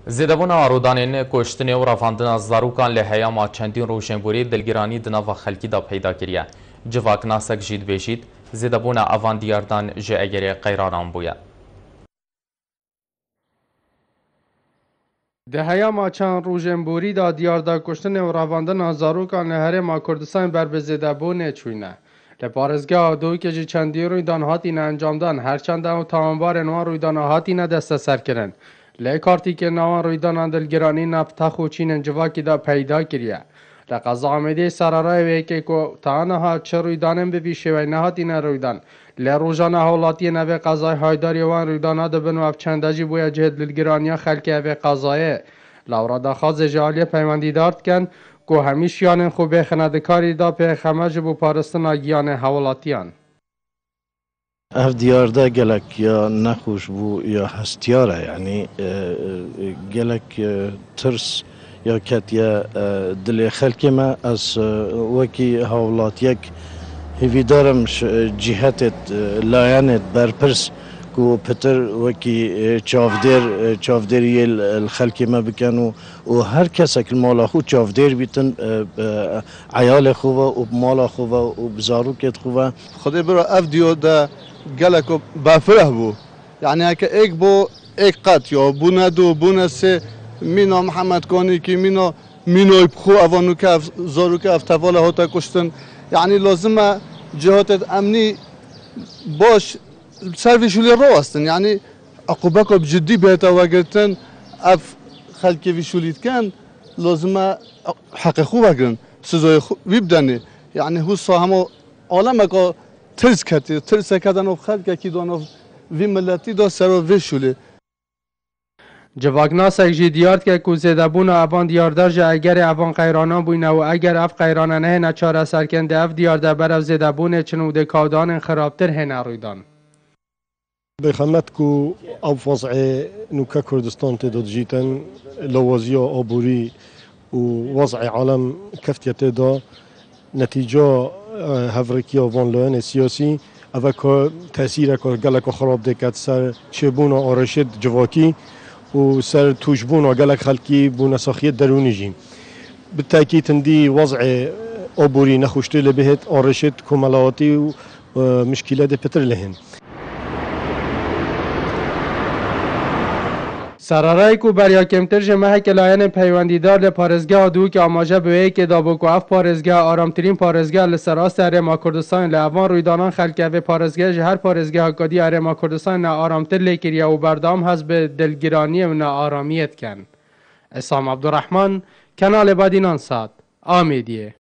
زیدبوون آرودانین کشتن و رفاندن زاروکان لحیا چندین روشنبوری دلگرانی دناو خلکی دا پیدا کریه. جواک ناسک جید بیشید زیدبوون آوان دیاردان جه اگر قیرانان بویا. دهیا ماچان روژنبوری دا دیاردا کشتن و رواندن زاروکان لهرما کردستان بر به زیدبون چوینه. لپارزگاه دوی که جی چندی رویدان هاتین انجام دان هرچند و تمامبار نوان رویدان هاتین دست سر کرن. لیکارتی که نوان رویدان دلگرانی نفتخ و چین جواکی دا پیدا کریه. لقضا آمده سرارای ویکی که تانها چه رویدانم ببیشه و نهاتین رویدان. لروجان هولاتی نوی قضای هایداری وان رویدان دا بنو افچندجی بویا جهد دلگرانی خلکی اوی قضایه. لورا دا خواز جالی پیوندی دارد کن که همیش یانن خوبه خندکاری دا پی خمج بو پارستن آگیان هولاتیان. اف دیارده گلک یا نخوش بو یا هستیاره یعنی گلک ترس یا کت یا دل خلکی ما از وکی هولاتیک هیوی دارم جهت لایانت برپرس کو پتر وکی چافدری الخلکی ما بکنو و هر کس که مال خود چافدر بیتن عیال خوبه و مال خوبه و بزاروکت خوبه خدای برا اف دیو دا گلکو بفره بو یعنی اگه ایک بو ایک قط یا بو ندو بو نسه مینا محمد کانی که مینا بخو اوانو که زارو که افتوال هاتا کشتن یعنی لازمه جهات امنی باش سرویشولی رو هستن یعنی عقوبه که بجدی بهتا وگرتن اف خلکی ویشولیت کن لازمه حق خوب بگرن سزای خوب بدنه یعنی هو همه عالم که ترس کردن و خلک کی دانو وی ملتی دا سر ویشولی جواک ناسک جی دیارد که کوزیدبون اوان دیاردار جه اگر اوان قیرانان بوینه و اگر اف قیرانان هنه چاره سرکنده اف دیارده بر زیدبون چنوده کودان خرابتر هنه رویدان. بخمت کو او وضع نوکا کردستان تداد جیتن لوازیا آبوری و وضع عالم کفتیت دا نتیجه هفرکیا وان لاین سیاسی اوه که تأثیر که گلک خراب دکت سر چبون آرشد جواکی و سر توجبون گلک خلکی بون ساخیت درونی جیم بالتأكيد تندي وضع آبوری نخوشته لبهت آرشد کملاتی و مشکلات پتر لهن سرارای کو بریا کمتر جمعه که لاین پیوندیدار لپارزگاه دو که آماجه به که دابو کو اف پارزگاه آرامترین پارزگاه لسراست ارما کردستان لعوان رویدانان خلکه و پارزگاه هر پارزگاه کدی ارما کردستان نا آرامتر لیکریه و بردام هست به دلگرانی و نا آرامیت کن. اسام عبدالرحمن کانال بادینان ساد آمیدیه